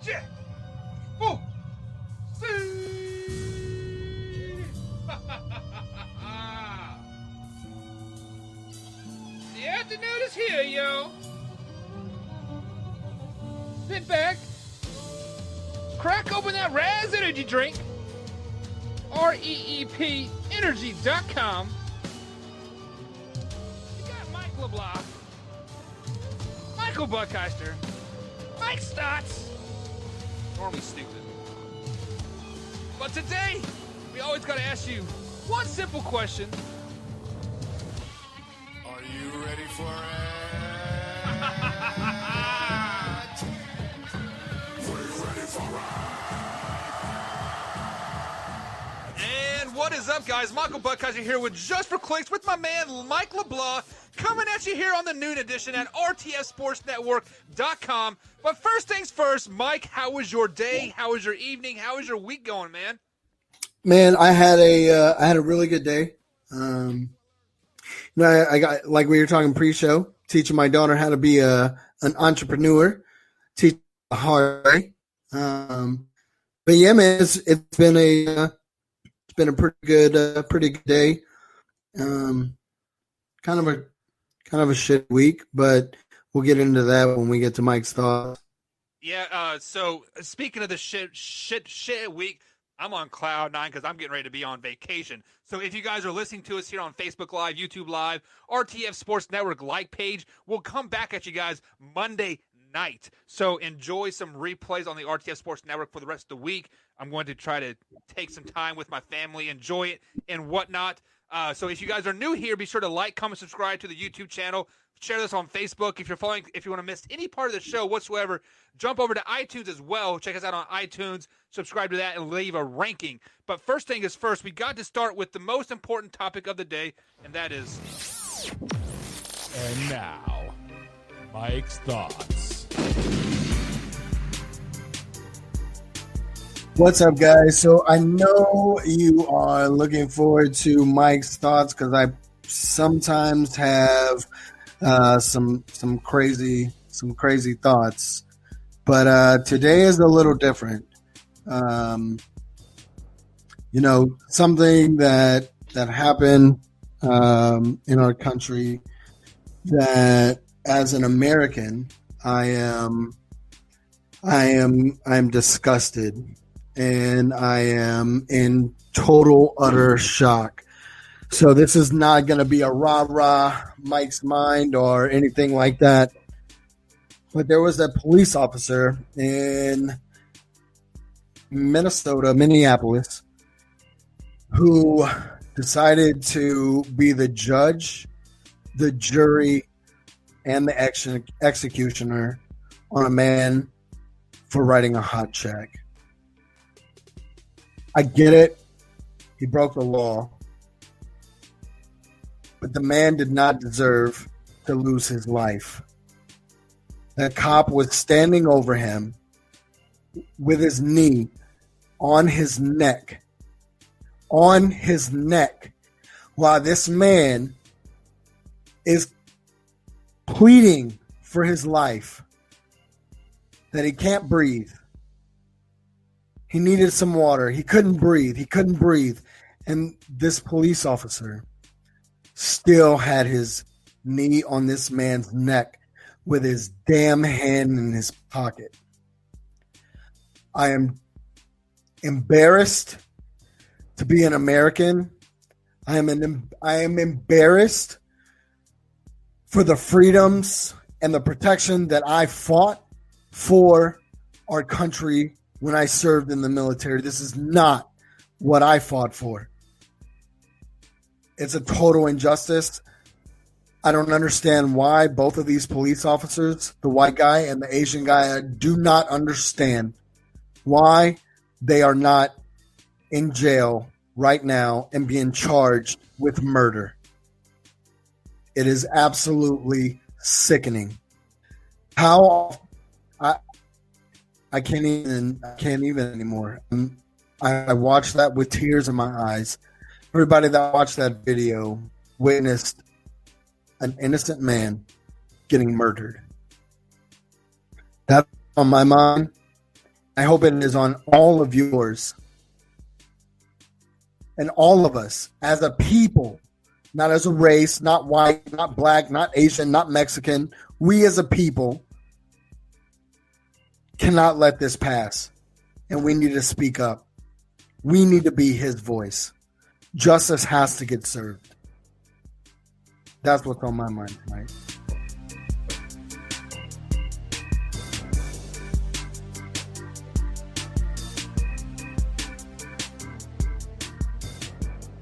shit. Oh, see. The afternoon is here, yo. Sit back, crack open that Raz Energy drink, REEPenergy.com. You got Mike LeBlanc, Michael Buckheister, Mike Stotts. Normally stupid. But today, we always got to ask you one simple question. Are you ready for it? And what is up, guys? Michael Buckheiser here with Just for Clicks with my man Mike LeBlanc, coming at you here on the noon edition at RTSSportsNetwork.com. But first things first, Mike, how was your day? How was your evening? How was your week going, man? Man, I had a really good day. I got, like we were talking pre-show, teaching my daughter how to be an entrepreneur, teach the hard way. But yeah, man, it's been a pretty good day. Kind of a shit week, but we'll get into that when we get to Mike's thoughts. Yeah. So speaking of the shit week, I'm on cloud nine because I'm getting ready to be on vacation. So if you guys are listening to us here on Facebook Live, YouTube Live, RTF Sports Network like page, we'll come back at you guys Monday night. So enjoy some replays on the RTF Sports Network for the rest of the week. I'm going to try to take some time with my family, enjoy it, and whatnot. So if you guys are new here, be sure to like, comment, subscribe to the YouTube channel. Share this on Facebook. If you want to miss any part of the show whatsoever, jump over to iTunes as well. Check us out on iTunes. Subscribe to that and leave a ranking. But first thing is first, we got to start with the most important topic of the day, and that is... And now, Mike's thoughts. What's up, guys? So I know you are looking forward to Mike's thoughts because I sometimes have some crazy thoughts, but today is a little different. Something that happened in our country that, as an American, I am disgusted, and I am in total utter shock. So this is not going to be a rah-rah Mike's Mind or anything like that. But there was a police officer in Minneapolis, who decided to be the judge, the jury, and the executioner on a man for writing a hot check. I get it. He broke the law. But the man did not deserve to lose his life. The cop was standing over him with his knee on his neck, while this man is pleading for his life, that he can't breathe. He needed some water. He couldn't breathe. And this police officer still had his knee on this man's neck with his damn hand in his pocket. I am embarrassed to be an American. I am embarrassed for the freedoms and the protection that I fought for our country when I served in the military. This is not what I fought for. It's a total injustice. I don't understand why both of these police officers, the white guy and the Asian guy, I do not understand why they are not in jail right now and being charged with murder. It is absolutely sickening. How I can't even anymore. I watched that with tears in my eyes. Everybody that watched that video witnessed an innocent man getting murdered. That's on my mind, I hope it is on all of yours. And all of us as a people, not as a race, not white, not black, not Asian, not Mexican. We as a people cannot let this pass. And we need to speak up. We need to be his voice. Justice has to get served. That's what's on my mind tonight.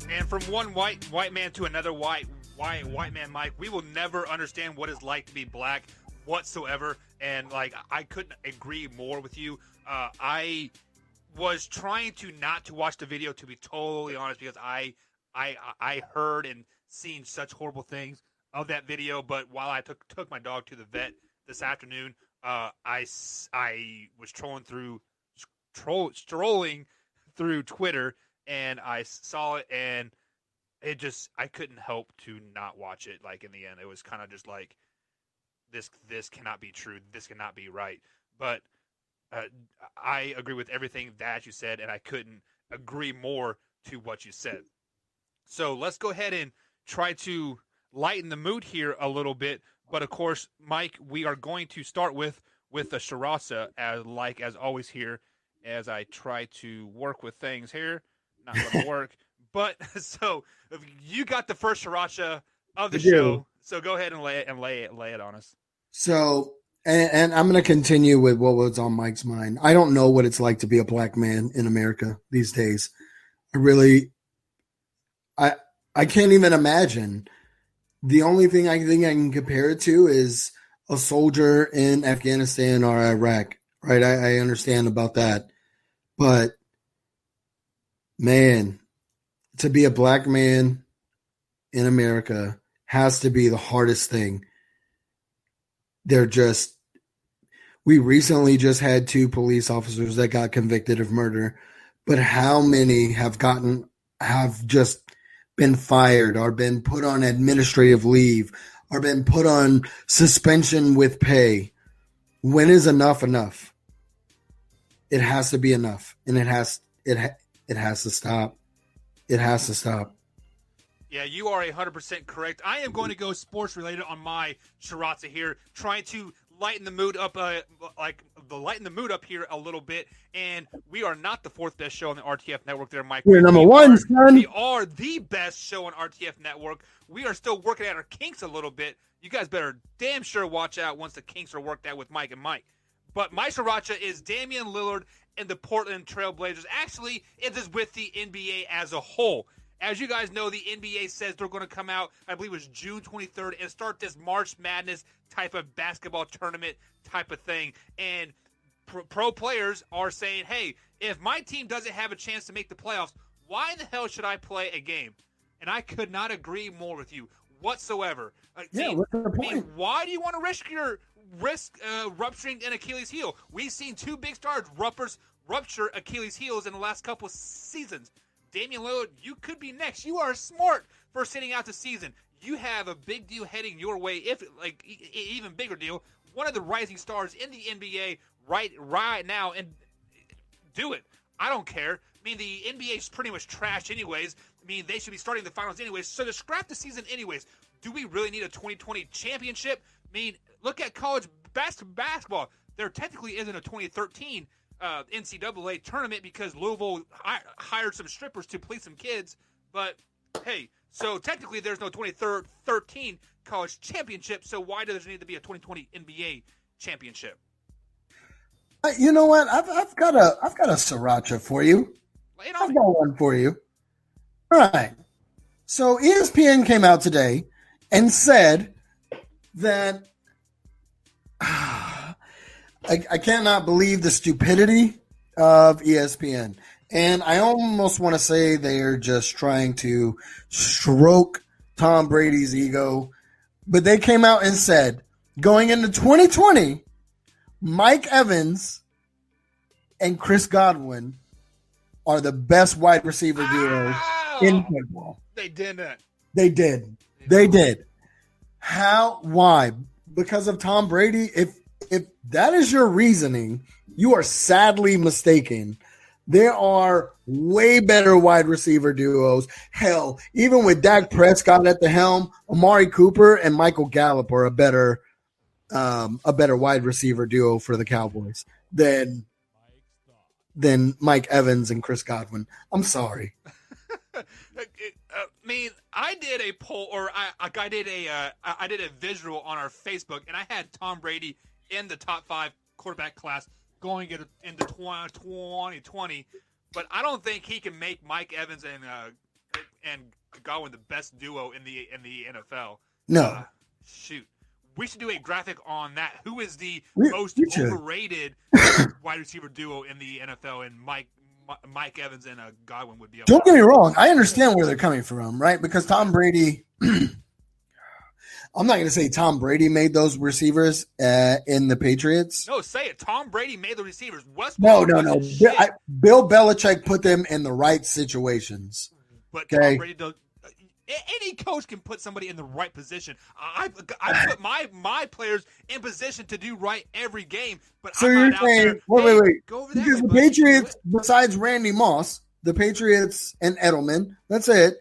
And from one white man to another white man, Mike, we will never understand what it's like to be black whatsoever. And like, I couldn't agree more with you. I was trying to not to watch the video, to be totally honest, because I heard and seen such horrible things of that video. But while I took my dog to the vet this afternoon, I was strolling through Twitter, and I saw it, and it just, I couldn't help to not watch it. Like, in the end, it was kind of just like, this cannot be true. This cannot be right. But I agree with everything that you said, and I couldn't agree more to what you said. So let's go ahead and try to lighten the mood here a little bit. But of course, Mike, we are going to start with the Sriracha, as always here, as I try to work with things here. Not going to work. But so you got the first Sriracha of the show. So go ahead and lay it on us. So, and I'm going to continue with what was on Mike's mind. I don't know what it's like to be a black man in America these days. I can't even imagine. The only thing I think I can compare it to is a soldier in Afghanistan or Iraq, right? I understand about that. But, man, to be a black man in America has to be the hardest thing. We recently just had 2 police officers that got convicted of murder, but how many have just been fired or been put on administrative leave or been put on suspension with pay? When is enough enough? It has to be enough, and it has to stop. It has to stop. Yeah, you are 100% correct. I am going to go sports related on my Sriracha here, trying to lighten the mood up, here a little bit. And we are not the 4th best show on the RTF network there, Mike. We're number 1, son. We are the best show on RTF network. We are still working at our kinks a little bit. You guys better damn sure watch out once the kinks are worked out with Mike and Mike. But my Sriracha is Damian Lillard and the Portland Trail Blazers. Actually, it is with the NBA as a whole. As you guys know, the NBA says they're going to come out, I believe it was June 23rd, and start this March Madness type of basketball tournament type of thing. And pro players are saying, hey, if my team doesn't have a chance to make the playoffs, why the hell should I play a game? And I could not agree more with you whatsoever. What's the point? Why do you want to risk rupturing an Achilles heel? We've seen 2 big stars rupture Achilles heels in the last couple seasons. Damian Lillard, you could be next. You are smart for sitting out the season. You have a big deal heading your way, even bigger deal. One of the rising stars in the NBA right now, and do it. I don't care. I mean, the NBA is pretty much trash anyways. I mean, they should be starting the finals anyways, so to scrap the season anyways. Do we really need a 2020 championship? I mean, look at college basketball. There technically isn't a 2013 NCAA tournament because Louisville hired some strippers to police some kids. But, hey, so technically there's no 2013 college championship, so why does there need to be a 2020 NBA championship? You know what? I've got a Sriracha for you. I've got one for you. All right. So ESPN came out today and said that I cannot believe the stupidity of ESPN. And I almost want to say they're just trying to stroke Tom Brady's ego. But they came out and said, going into 2020, Mike Evans and Chris Godwin are the best wide receiver duo in football. They didn't. They did. They did. How? Why? Because of Tom Brady? if that is your reasoning, you are sadly mistaken. There are way better wide receiver duos. Hell, even with Dak Prescott at the helm, Amari Cooper and Michael Gallup are a better wide receiver duo for the Cowboys than Mike Evans and Chris Godwin. I'm sorry. I mean, I did a poll, or I did a visual on our Facebook, and I had Tom Brady in the top 5 quarterback class going into 2020, but I don't think he can make Mike Evans and Godwin the best duo in the NFL. No. Shoot. We should do a graphic on that. Who is the We should. overrated wide receiver duo in the NFL? And Mike Evans and Godwin would be up. Don't get me wrong. I understand where they're coming from, right? Because Tom Brady, I'm not going to say Tom Brady made those receivers in the Patriots. No, say it. Tom Brady made the receivers. No. Bill Belichick put them in the right situations. But okay. Tom Brady does. Any coach can put somebody in the right position. I put my players in position to do right every game. But So I'm you're not saying, out there, wait. Go over that Because way, the buddy. Patriots, besides Randy Moss, the Patriots and Edelman, that's it.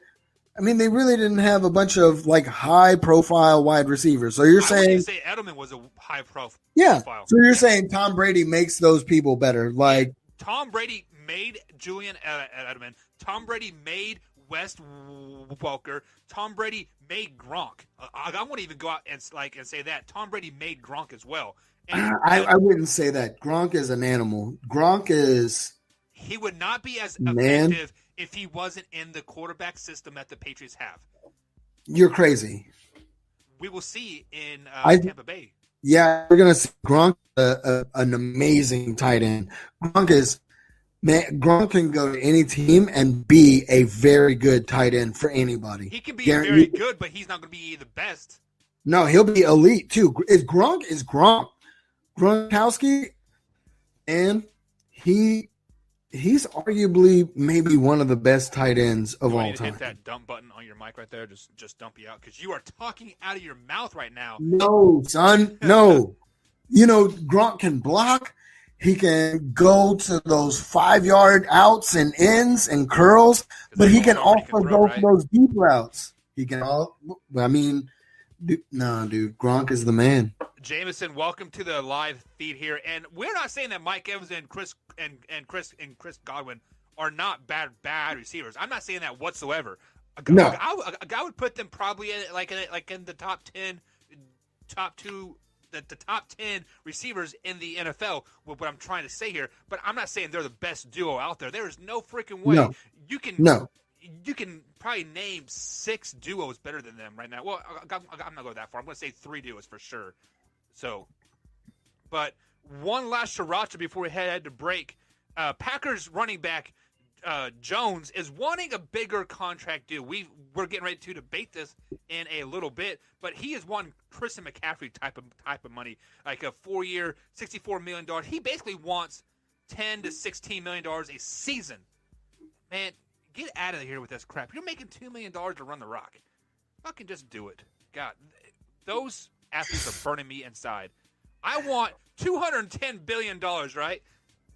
I mean, they really didn't have a bunch of like high-profile wide receivers. So you're I saying, wouldn't say Edelman was a high profile. yeah. So you're saying Tom Brady makes those people better, like. Tom Brady made Julian Edelman. Tom Brady made Wes Welker. Tom Brady made Gronk. I want to even go out and say that Tom Brady made Gronk as well. And I wouldn't say that. Gronk is an animal. Gronk is. He would not be as Man. effective if he wasn't in the quarterback system that the Patriots have. You're crazy. We will see in Tampa Bay. Yeah, we're gonna see Gronk, an amazing tight end. Gronk can go to any team and be a very good tight end for anybody. He can be very good, but he's not going to be the best. No, he'll be elite too. Is Gronk Gronkowski, and he's arguably maybe one of the best tight ends of You all want me to time. hit that dump button on your mic right there. Just dump you out because you are talking out of your mouth right now. No, son, no. Gronk can block. He can go to those 5-yard outs and ins and curls, but he can also go for those deep routes. He can dude, Gronk is the man. Jameson, welcome to the live feed here, and we're not saying that Mike Evans and Chris Godwin are not bad receivers. I'm not saying that whatsoever. No. I would put them probably in in the top 10, top 2. The top 10 receivers in the NFL with what I'm trying to say here, but I'm not saying they're the best duo out there. There is no freaking way. No. You can probably name 6 duos better than them right now. Well, I'm not going that far. I'm going to say 3 duos for sure. So, but one last sriracha before we head to break. Packers running back Jones is wanting a bigger contract deal. We're getting ready to debate this in a little bit, but he is wanting Christian McCaffrey type of money, like a 4-year, $64 million. He basically wants $10 to $16 million a season. Man, get out of here with this crap. You're making $2 million to run the rock. Fucking just do it. God, those athletes are burning me inside. I want $210 billion, right?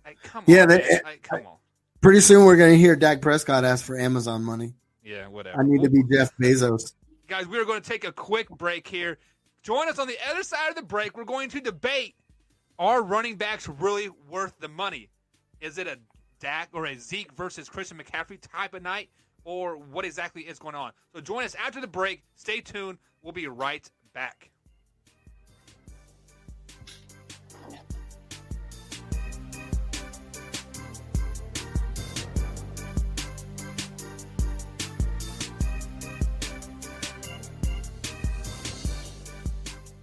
Like, come on, man. Come on. Pretty soon we're going to hear Dak Prescott ask for Amazon money. Yeah, whatever. I need to be Jeff Bezos. Guys, we're going to take a quick break here. Join us on the other side of the break. We're going to debate, are running backs really worth the money? Is it a Dak or a Zeke versus Christian McCaffrey type of night? Or what exactly is going on? So join us after the break. Stay tuned. We'll be right back.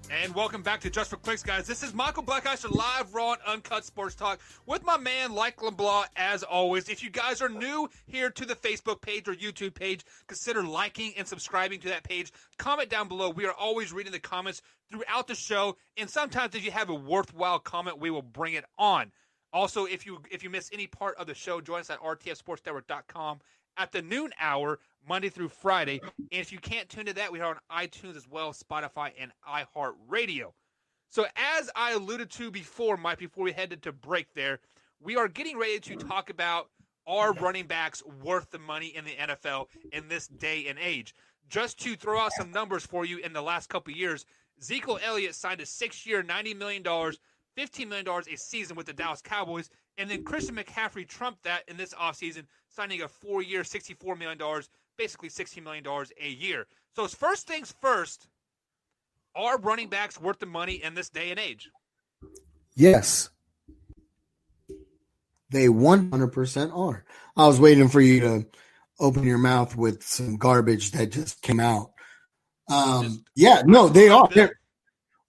And welcome back to Just for Clicks, guys. This is Michael Blackeister, live, raw, and uncut sports talk with my man, Mike LeBlanc, as always. If you guys are new here to the Facebook page or YouTube page, consider liking and subscribing to that page. Comment down below. We are always reading the comments throughout the show, and sometimes if you have a worthwhile comment, we will bring it on. Also, if you miss any part of the show, join us at rtfsportsnetwork.com at the noon hour, Monday through Friday. And if you can't tune to that, we are on iTunes as well, Spotify, and iHeartRadio. So as I alluded to before, Mike, before we headed to break there, we are getting ready to talk about are running backs worth the money in the NFL in this day and age? Just to throw out some numbers for you in the last couple of years, Ezekiel Elliott signed a 6-year, $90 million, $15 million a season with the Dallas Cowboys, and then Christian McCaffrey trumped that in this offseason, signing a 4-year, $64 million, basically $16 million a year. So it's first things first, are running backs worth the money in this day and age? Yes. They 100% are. I was waiting for you to open your mouth with some garbage that just came out. They are. They're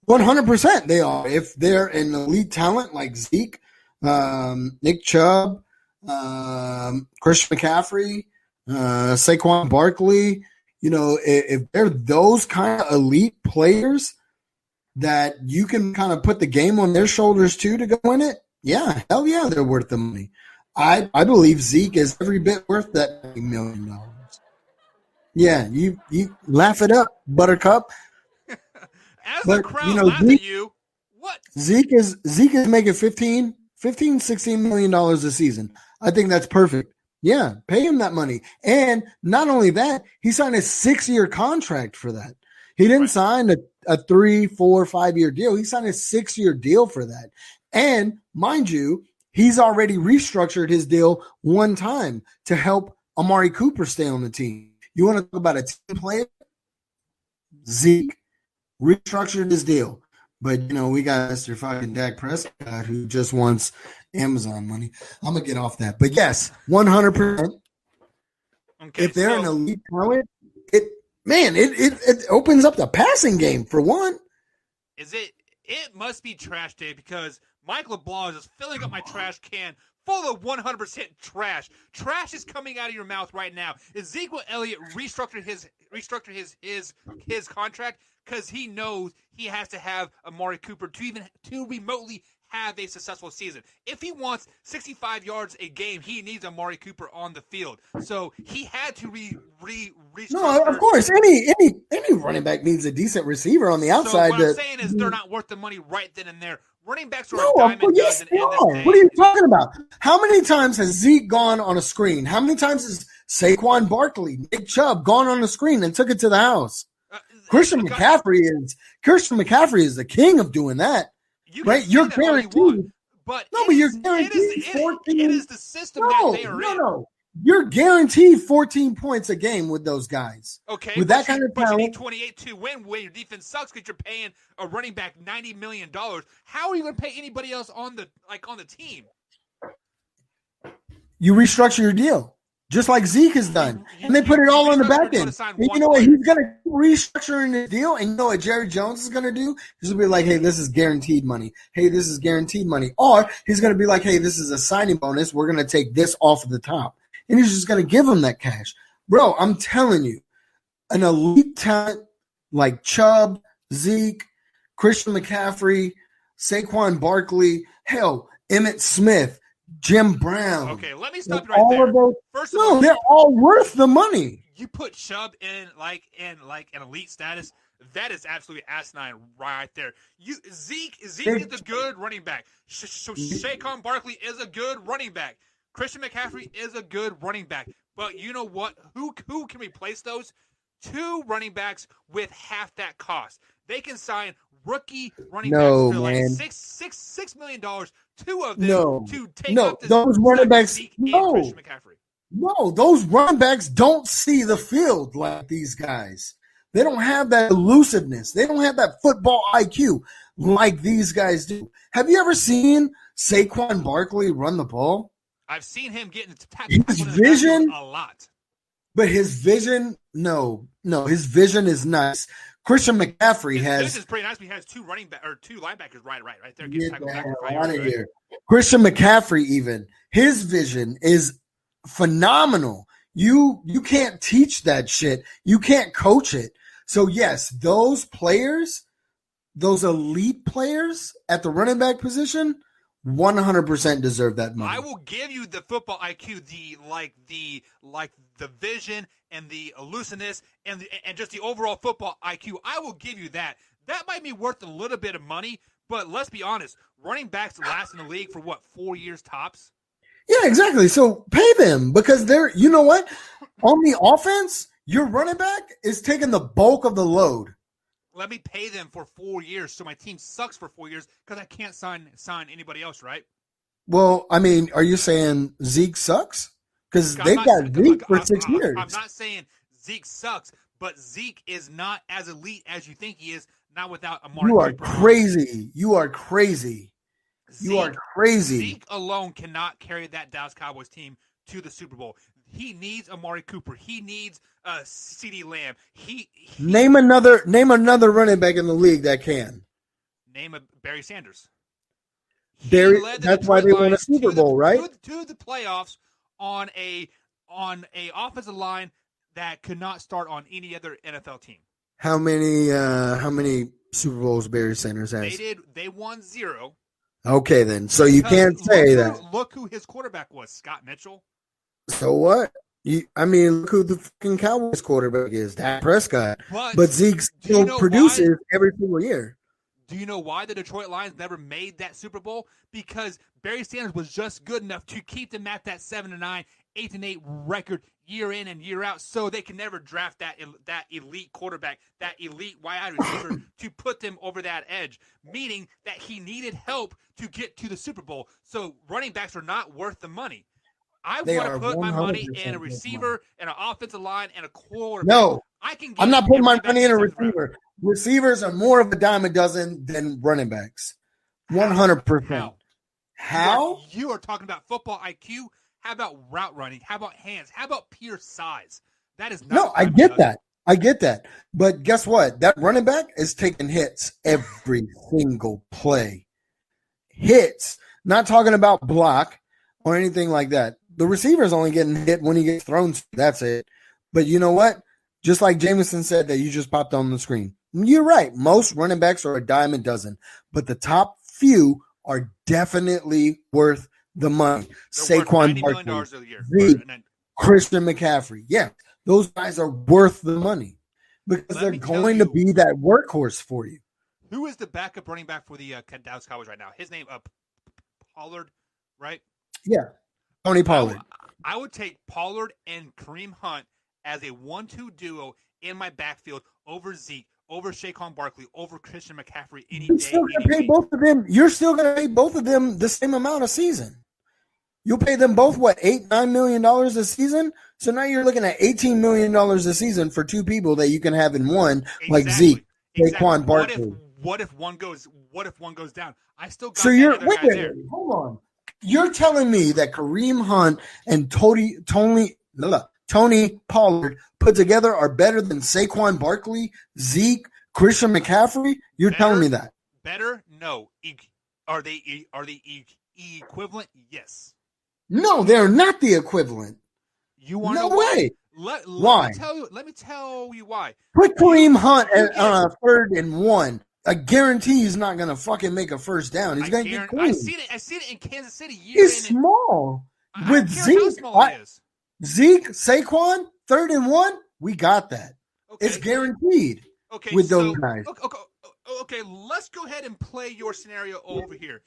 100%. They are. If they're an elite talent like Zeke, Nick Chubb, Christian McCaffrey, Saquon Barkley, if they're those kind of elite players that you can kind of put the game on their shoulders too to go in it, yeah, hell yeah, they're worth the money. I believe Zeke is every bit worth that $90 million. Yeah, you laugh it up, Buttercup. As the crowd laughs at you, what? Zeke is making $16 million a season. I think that's perfect. Yeah, pay him that money. And not only that, he signed a 6-year contract for that. He didn't sign a 3, 4, 5-year deal. He signed a 6-year deal for that. And mind you, he's already restructured his deal one time to help Amari Cooper stay on the team. You want to talk about a team player? Zeke restructured his deal. But, we got Mr. fucking Dak Prescott who just wants Amazon money. I'm going to get off that. But, yes, 100%. Okay, if they're an elite talent, it opens up the passing game, for one. It must be trash day because Mike LeBlanc is filling up my trash can full of 100% trash. Trash is coming out of your mouth right now. Ezekiel Elliott restructured his contract because he knows he has to have Amari Cooper to remotely have a successful season. If he wants 65 yards a game, he needs Amari Cooper on the field. So he had to restructure. No, of course. Any running back needs a decent receiver on the outside. So what I'm saying is they're not worth the money right then and there. Running backs are a dime a dozen in this day. What are you talking about? How many times has Zeke gone on a screen? How many times has Saquon Barkley, Nick Chubb gone on the screen and took it to the house? Christian McCaffrey is the king of doing that. You're guaranteed. But you're guaranteed 14. It is the system that they are in. No. You're guaranteed 14 points a game with those guys. Okay, with that kind of talent, you need 28 to win when your defense sucks because you're paying a running back $90 million. How are you going to pay anybody else on the team? You restructure your deal, just like Zeke has done, and they put it all on the back end. And you know what? He's going to keep restructuring the deal, and you know what Jerry Jones is going to do? He's going to be like, hey, this is guaranteed money. Hey, this is guaranteed money. Or he's going to be like, hey, this is a signing bonus. We're going to take this off of the top. And he's just going to give him that cash. Bro, I'm telling you, an elite talent like Chubb, Zeke, Christian McCaffrey, Saquon Barkley, hell, Emmitt Smith, Jim Brown. Okay, let me stop you right there. First of all, they're all worth the money. You put Chubb in an elite status. That is absolutely asinine right there. Zeke is a good running back. Saquon Barkley is a good running back. Christian McCaffrey is a good running back. But you know what? Who can replace those? 2 running backs with half that cost. They can sign rookie running backs for like $6 million. 2 of them to take up those running backs. Zeke and Christian McCaffrey. No, those running backs don't see the field like these guys. They don't have that elusiveness. They don't have that football IQ like these guys do. Have you ever seen Saquon Barkley run the ball? I've seen him get into tackle his vision a lot. But his vision, his vision is nice. Christian McCaffrey has. This is pretty nice. He has 2 linebackers right there. Get the hell out of here. Christian McCaffrey, even his vision is phenomenal. You can't teach that shit. You can't coach it. So yes, those players, those elite players at the running back position, 100% deserve that money. I will give you the football IQ, the vision and the elusiveness and just the overall football IQ. I will give you that. That might be worth a little bit of money, but let's be honest. Running backs last in the league for what, 4 years tops? Yeah, exactly. So pay them because they're, you know what? On the offense, your running back is taking the bulk of the load. Let me pay them for 4 years so my team sucks for 4 years because I can't sign anybody else, right? Well, I mean, are you saying Zeke sucks? Because they've got Zeke for 6 years. I'm not saying Zeke sucks, but Zeke is not as elite as you think he is, not without Amari You are Cooper. crazy. You are crazy. You are crazy. Zeke alone cannot carry that Dallas Cowboys team to the Super Bowl. He needs Amari Cooper. He needs CeeDee Lamb. Name another running back in the league that can. Name a Barry Sanders. That's why they won a Super Bowl, right? To the playoffs on a offensive line that could not start on any other NFL team. How many Super Bowls Barry Sanders has? They won 0. Okay, then. So you can't say that. Look who his quarterback was, Scott Mitchell. So what? Look who the fucking Cowboys quarterback is, Dak Prescott. But Zeke still produces every single year. Do you know why the Detroit Lions never made that Super Bowl? Because Barry Sanders was just good enough to keep them at that 7-9, 8-8 record year in and year out, so they can never draft that elite quarterback, that elite wide receiver to put them over that edge, meaning that he needed help to get to the Super Bowl. So running backs are not worth the money. I want to put my money in a receiver and an offensive line and a quarterback. No, I'm not putting my money in a receiver. Receivers are more of a dime a dozen than running backs. 100%. How? You are talking about football IQ. How about route running? How about hands? How about pure size? That is not. No, I get that. I get that. But guess what? That running back is taking hits every single play. Hits. Not talking about block or anything like that. The receiver is only getting hit when he gets thrown. That's it. But you know what? Just like Jameson said that you just popped on the screen. You're right. Most running backs are a dime a dozen. But the top few are definitely worth the money. Saquon Barkley, Zeke, Christian McCaffrey. Yeah, those guys are worth the money because they're going to be that workhorse for you. Who is the backup running back for the Dallas Cowboys right now? His name, Pollard, right? Yeah, Tony Pollard. I would take Pollard and Kareem Hunt as a 1-2 duo in my backfield over Zeke, over Saquon Barkley, over Christian McCaffrey any day. You're still going to pay both of them. You're still going to pay both of them the same amount a season. You'll pay them both, what, $8-9 million a season? So now you're looking at $18 million a season for two people that you can have in one, like Zeke, Saquon Barkley. What if one goes down? I still got wait, hold on. You're telling me that Kareem Hunt and Tony Pollard put together are better than Saquon Barkley, Zeke, Christian McCaffrey? You're telling me that? Better? No. Are they equivalent? Yes. No, they're not the equivalent. You want no way. Why? Let me tell you why. Put Kareem Hunt on a 3rd and 1. I guarantee he's not going to fucking make a first down. He's going to get clean. I seen it in Kansas City. He's small. With Zeke, Saquon, 3rd and 1, we got that. Okay. It's guaranteed with those guys. Okay, let's go ahead and play your scenario over here.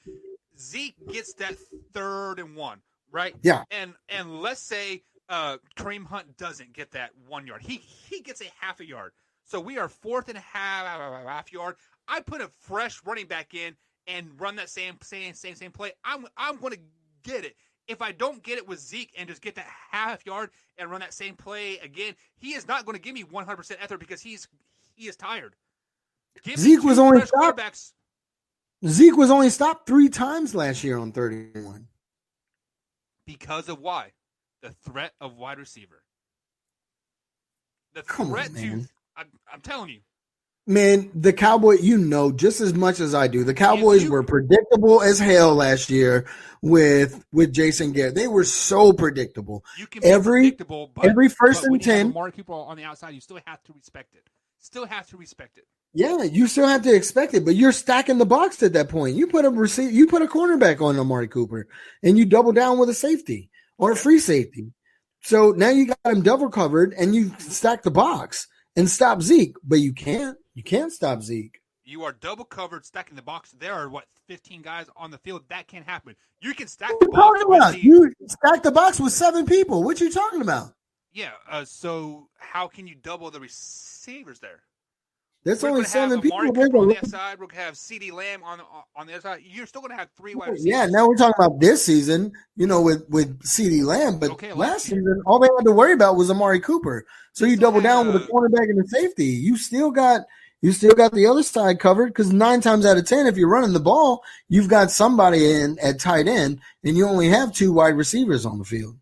Zeke gets that 3rd and 1, right? Yeah. And let's say Kareem Hunt doesn't get that 1 yard. He gets a half a yard. So we are 4th and a half yard. I put a fresh running back in and run that same play. I'm going to get it. If I don't get it with Zeke and just get that half yard and run that same play again, he is not going to give me 100% effort because he is tired. Zeke was only stopped 3 times last year on 31. Because of why? The threat of wide receiver. I'm telling you. Man, the Cowboys, just as much as I do, the Cowboys were predictable as hell last year with Jason Garrett. They were so predictable. You can be predictable, but every 1st and 10. More people on the outside, you still have to respect it. Yeah, you still have to expect it, but you're stacking the box at that point. You put a cornerback on Amari Cooper, and you double down with a safety or a free safety. So now you got him double covered, and you stack the box and stop Zeke, but you can't. You can't stop Zeke. You are double covered, stacking the box. There are 15 guys on the field. That can't happen. You can stack the box with the, You stack the box with 7 people. What you talking about? Yeah. So how can you double the receivers there? There's We're only gonna have 7 people. Amari Cooper on the other side. We're gonna have CeeDee Lamb on the other side. You're still gonna have 3 wide receivers. Yeah, now we're talking about this season, with CeeDee Lamb. But Okay, last season, all they had to worry about was Amari Cooper. So you double down with a cornerback and a safety. You still got the other side covered because 9 times out of 10, if you're running the ball, you've got somebody in at tight end, and you only have 2 wide receivers on the field.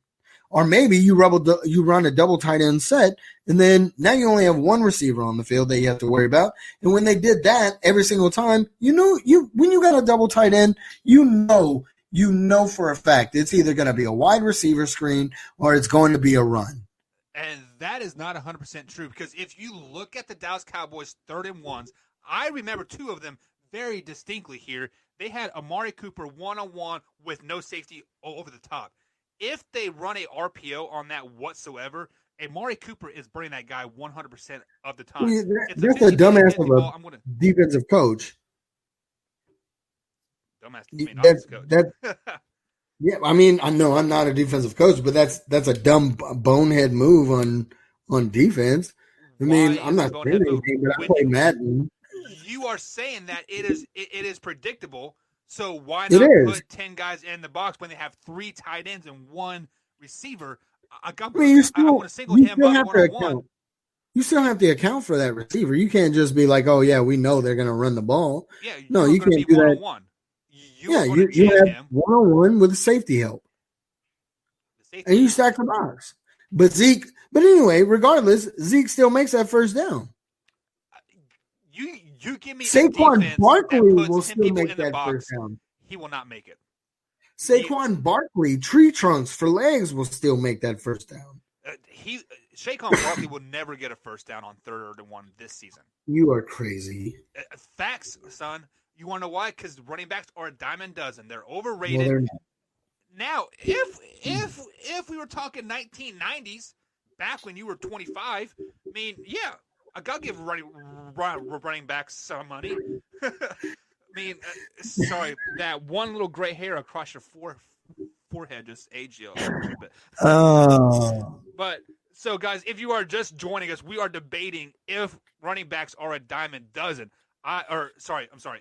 Or maybe you run a double tight end set, and then now you only have 1 receiver on the field that you have to worry about. And when they did that every single time, when you got a double tight end, you know for a fact it's either going to be a wide receiver screen or it's going to be a run. And that is not 100% true because if you look at the Dallas Cowboys 3rd and 1s, I remember 2 of them very distinctly here. They had Amari Cooper one-on-one with no safety over the top. If they run a RPO on that whatsoever, Amari Cooper is burning that guy 100% of the time. That's a dumbass of a defensive coach. Dumbass coach. Yeah, I mean, I know I'm not a defensive coach, but that's a dumb bonehead move on defense. I mean, I'm not saying anything, but I play Madden. You are saying that it is predictable. So why not put 10 guys in the box when they have 3 tight ends and 1 receiver? I want to single him up one-on-one. You still have to account for that receiver. You can't just be like, oh, yeah, we know they're going to run the ball. Yeah, no, you can't do that. You have one-on-one with safety help. And you stack the box. But anyway, regardless, Zeke still makes that first down. You give me Saquon Barkley will still make that first down. He will not make it. Saquon Barkley, tree trunks for legs, will still make that first down. Saquon Barkley will never get a first down on 3rd and 1 this season. You are crazy. Facts, son. You want to know why? Because running backs are a dime a dozen. They're overrated. No, now, if we were talking 1990s, back when you were 25, I mean, yeah, I gotta give running backs some money. I mean, sorry, that one little gray hair across your forehead just aged you a little bit. But so, guys, if you are just joining us, we are debating if running backs are a dime a dozen.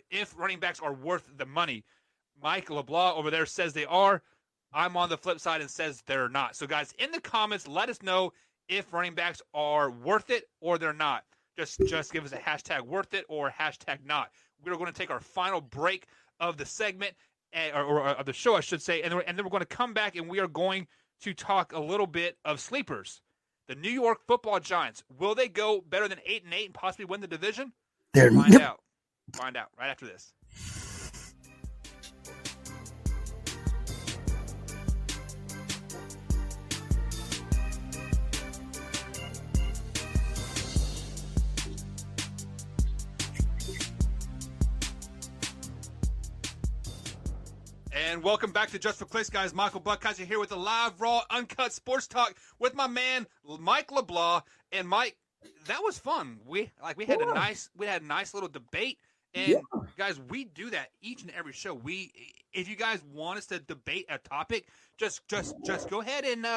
If running backs are worth the money. Mike LeBlanc over there says they are. I'm on the flip side and says they're not. So, guys, in the comments, let us know if running backs are worth it or they're not. Just give us a hashtag worth it or hashtag not. We're going to take our final break of the segment, or of the show, I should say, and then we're going to come back and we are going to talk a little bit of sleepers. The New York Football Giants, will they go better than 8-8 and possibly win the division? Find out. Find out right after this. And welcome back to Just for Clicks, guys. Michael Buckheisen here with the live, raw, uncut sports talk with my man Mike LeBlanc. And Mike, that was fun. We had a nice little debate. And guys, we do that each and every show. If you guys want us to debate a topic, just go ahead and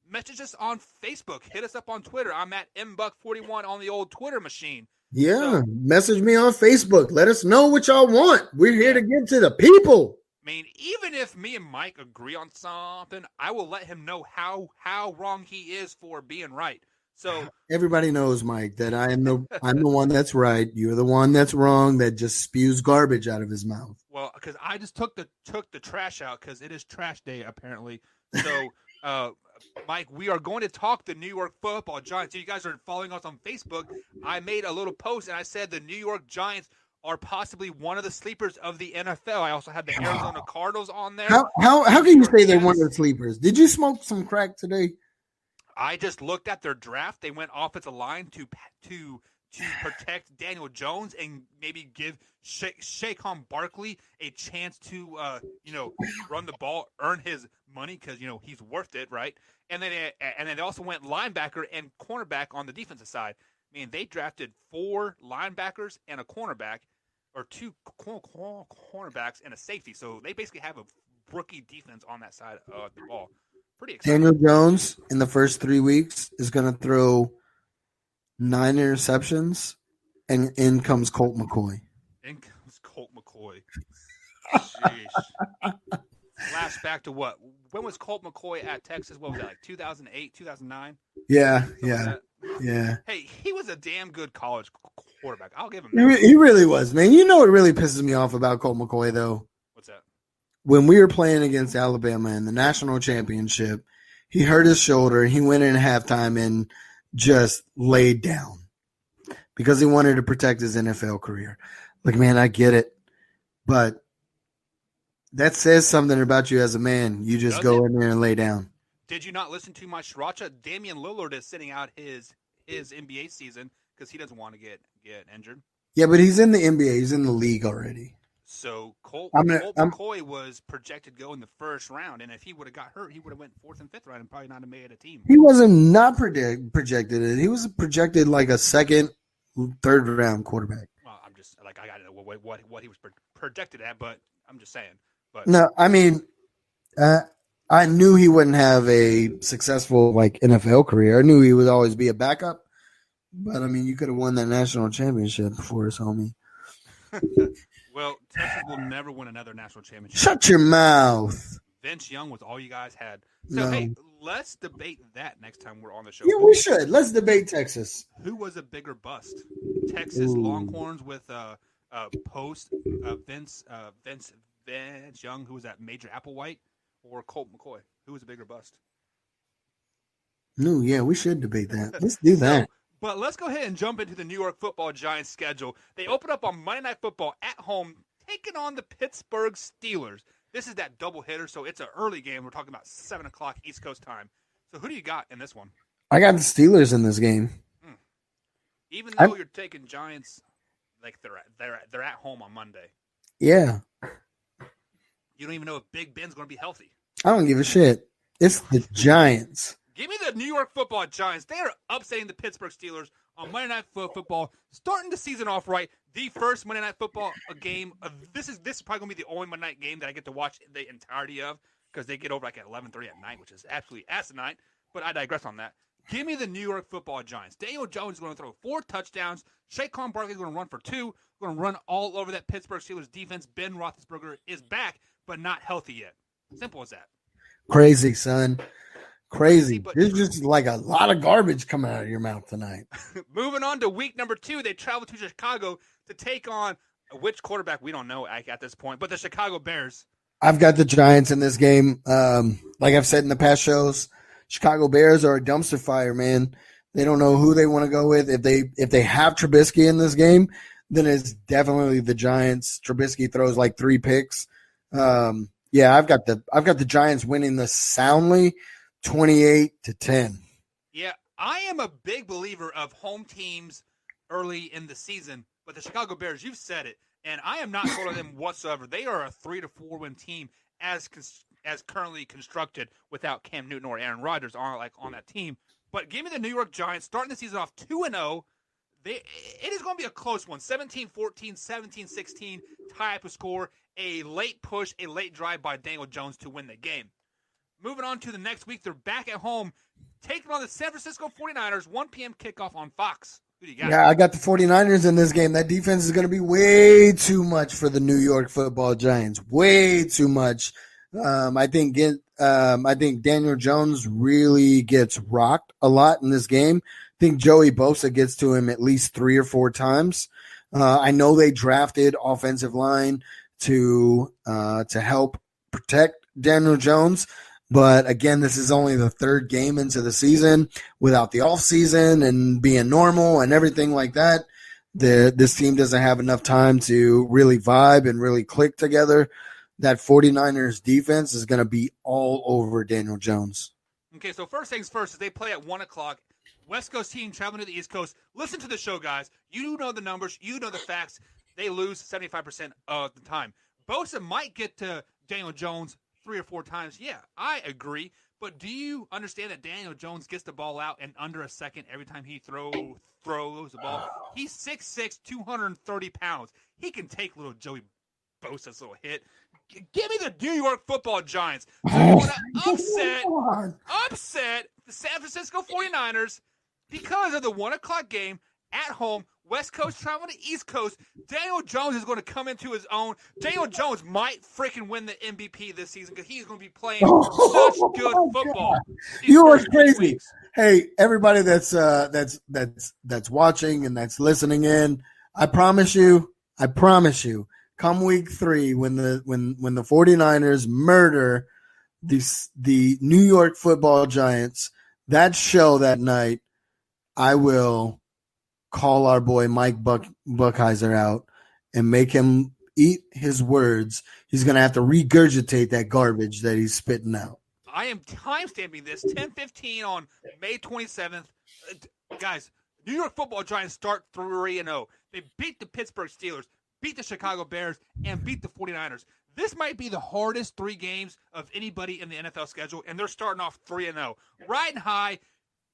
message us on Facebook. Hit us up on Twitter. I'm at mbuck41 on the old Twitter machine. Yeah, message me on Facebook. Let us know what y'all want. We're here to give to the people. I mean, even if me and Mike agree on something, I will let him know how wrong he is for being right. So everybody knows, Mike, that I'm the one that's right. You're the one that's wrong, that just spews garbage out of his mouth. Well, because I just took the trash out because it is trash day apparently. So, Mike, we are going to talk the New York Football Giants. If you guys are following us on Facebook, I made a little post and I said the New York Giants are possibly one of the sleepers of the NFL. I also had the Arizona Cardinals on there. How can you say they're one of the sleepers? Did you smoke some crack today? I just looked at their draft. They went offensive line to protect Daniel Jones and maybe give Saquon Barkley a chance to run the ball, earn his money because he's worth it, right? And then they also went linebacker and cornerback on the defensive side. I mean, they drafted 4 linebackers and a cornerback. or two cornerbacks and a safety. So they basically have a rookie defense on that side of the ball. Pretty exciting. Daniel Jones in the first 3 weeks is going to throw 9 interceptions, and in comes Colt McCoy. In comes Colt McCoy. Sheesh. Flashback to what? When was Colt McCoy at Texas? What was that, like 2008, 2009? Yeah, Something yeah, like that? yeah. Hey, he was a damn good college quarterback. I'll give him He, that. he really was, man. You know what really pisses me off about Colt McCoy, though? What's that? When we were playing against Alabama in the national championship, he hurt his shoulder. He went in halftime and just laid down because he wanted to protect his NFL career. Like, man, I get it, but that says something about you as a man. You just Does go it? in there and lay down. Did you not listen to my sriracha? Damian Lillard is sitting out his NBA season because he doesn't want to get injured. Yeah, but he's in the NBA. He's in the league already. So Colt I'm McCoy was projected to go in the first round, and if he would have got hurt, he would have went fourth and fifth round and probably not have made a team. He wasn't not projected. He was projected like a second, third round quarterback. Well, I'm just like I got to know what he was projected at, but I'm just saying. But No, I mean, I knew he wouldn't have a successful like NFL career. I knew he would always be a backup. But I mean, you could have won that national championship before us, homie. well, Texas will never win another national championship. Shut your mouth. Vince Young was all you guys had. So No. hey, let's debate that next time we're on the show. Yeah, we should. Let's debate Texas. Who was a bigger bust? Texas Ooh. Longhorns with post Vince Young, who was at Major Applewhite, or Colt McCoy, who was a bigger bust? No, yeah, we should debate that. Let's do that. But let's go ahead and jump into the New York Football Giants schedule. They open up on Monday Night Football at home, taking on the Pittsburgh Steelers. This is that doubleheader, so it's an early game. We're talking about 7 o'clock East Coast time. So who do you got in this one? I got the Steelers in this game. Even though you're taking Giants, like they're at home on Monday. Yeah, You don't even know if Big Ben's going to be healthy. I don't give a shit. It's the Giants. Give me the New York Football Giants. They are upsetting the Pittsburgh Steelers on Monday Night Football, starting the season off right. The first Monday Night Football game. This is probably going to be the only Monday night game that I get to watch the entirety of because they get over like at 11:30 at night, which is absolutely asinine. But I digress on that. Give me the New York Football Giants. Daniel Jones is going to throw 4 touchdowns. Saquon Barkley is going to run for 2. Going to run all over that Pittsburgh Steelers defense. Ben Roethlisberger is back, but not healthy yet. Simple as that. Crazy, son. Crazy. But There's just like a lot of garbage coming out of your mouth tonight. Moving on to week number 2, they travel to Chicago to take on which quarterback we don't know at this point, but the Chicago Bears. I've got the Giants in this game. Like I've said in the past shows, Chicago Bears are a dumpster fire, man. They don't know who they want to go with. If they have Trubisky in this game, then it's definitely the Giants. Trubisky throws like 3 picks. Yeah, I've got the Giants winning this soundly, 28-10. Yeah, I am a big believer of home teams early in the season, but the Chicago Bears, you've said it, and I am not sold on them whatsoever. They are a 3 to 4 win team as currently constructed without Cam Newton or Aaron Rodgers on that team. But give me the New York Giants starting the season off 2-0. It is going to be a close one. 17-14, 17-16 type of score. A late push, a late drive by Daniel Jones to win the game. Moving on to the next week, they're back at home, taking on the San Francisco 49ers, 1 p.m. kickoff on Fox. Who do you got? Yeah, I got the 49ers in this game. That defense is going to be way too much for the New York Football Giants. Way too much. I think Daniel Jones really gets rocked a lot in this game. I think Joey Bosa gets to him at least 3 or 4 times. I know they drafted offensive line to help protect Daniel Jones. But again, this is only the 3rd game into the season without the offseason and being normal and everything like that. This team doesn't have enough time to really vibe and really click together. That 49ers defense is going to be all over Daniel Jones. Okay, so first things first is they play at 1 o'clock. West Coast team traveling to the East Coast. Listen to the show, guys. You know the numbers. You know the facts. They lose 75% of the time. Bosa might get to Daniel Jones 3 or 4 times. Yeah, I agree. But do you understand that Daniel Jones gets the ball out in under a second every time he throws the ball? He's 6'6", 230 pounds. He can take little Joey Bosa's little hit. Give me the New York Football Giants. They're going to upset the San Francisco 49ers because of the 1 o'clock game at home. West Coast traveling to East Coast. Daniel Jones is going to come into his own. Daniel Jones might freaking win the MVP this season because he's going to be playing such good football. You are crazy. Hey, everybody that's watching and that's listening in, I promise you, come week 3 when the 49ers murder the New York Football Giants, that show that night, I will call our boy Mike Buckheiser out and make him eat his words. He's going to have to regurgitate that garbage that he's spitting out. I am timestamping this 10:15 on May 27th. Guys, New York Football Giants start 3-0. They beat the Pittsburgh Steelers, beat the Chicago Bears, and beat the 49ers. This might be the hardest 3 games of anybody in the NFL schedule, and they're starting off 3-0. Riding high,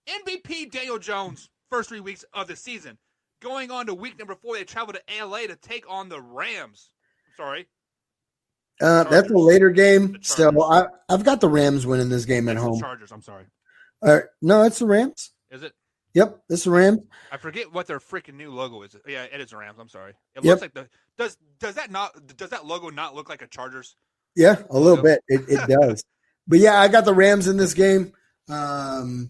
MVP Daniel Jones. First 3 weeks of the season. Going on to week number 4, they travel to LA to take on the Rams. Sorry. That's a later game. So I've got the Rams winning this game at home. Chargers, I'm sorry. No, it's the Rams. Is it? Yep, it's the Rams. I forget what their freaking new logo is. Yeah, it is the Rams. I'm sorry. It looks like does that logo not look like a Chargers? Yeah, a little bit. It does. But yeah, I got the Rams in this game. 1-3.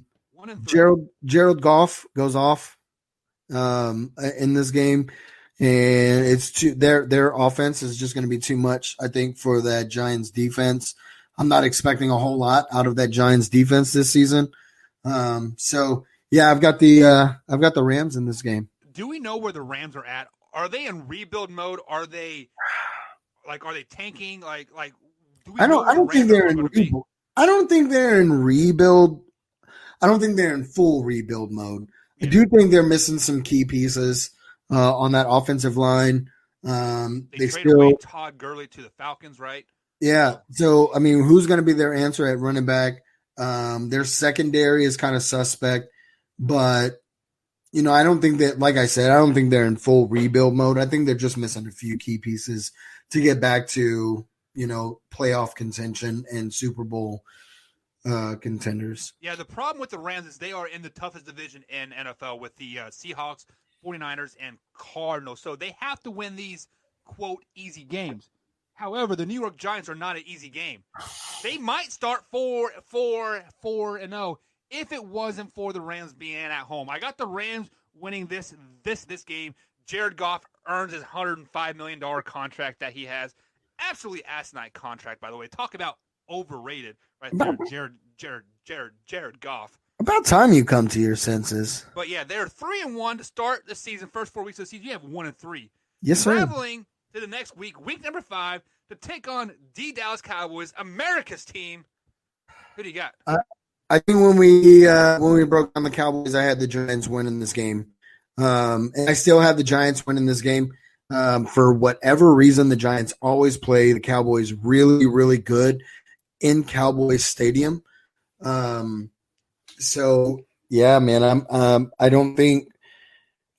Jared Goff goes off in this game, and it's their offense is just going to be too much, I think, for that Giants defense. I'm not expecting a whole lot out of that Giants defense this season. So yeah, I've got the Rams in this game. Do we know where the Rams are at? Are they in rebuild mode? Are they tanking? Like do we I don't think they're in rebuild. I don't think they're in rebuild. I don't think they're in full rebuild mode. Yeah. I do think they're missing some key pieces on that offensive line. They traded away Todd Gurley to the Falcons, right? Yeah. So, I mean, who's going to be their answer at running back? Their secondary is kind of suspect. But, I don't think that, like I said, I don't think they're in full rebuild mode. I think they're just missing a few key pieces to get back to, playoff contention and Super Bowl contenders. Yeah, the problem with the Rams is they are in the toughest division in NFL with the Seahawks, 49ers, and Cardinals. So they have to win these, quote, easy games. However, the New York Giants are not an easy game. They might start 4-0 if it wasn't for the Rams being at home. I got the Rams winning this game. Jared Goff earns his $105 million contract that he has. Absolutely asinine contract, by the way. Talk about overrated right there, Jared Goff. About time you come to your senses. But yeah, they're 3-1 to start the season. First 4 weeks of the season, you have 1-3. Yes, sir. Traveling to the next week number 5, to take on the Dallas Cowboys, America's team. Who do you got? I think when we broke down the Cowboys, I had the Giants winning this game, and I still have the Giants winning this game. For whatever reason, the Giants always play the Cowboys really, really good in Cowboys Stadium. So yeah, man,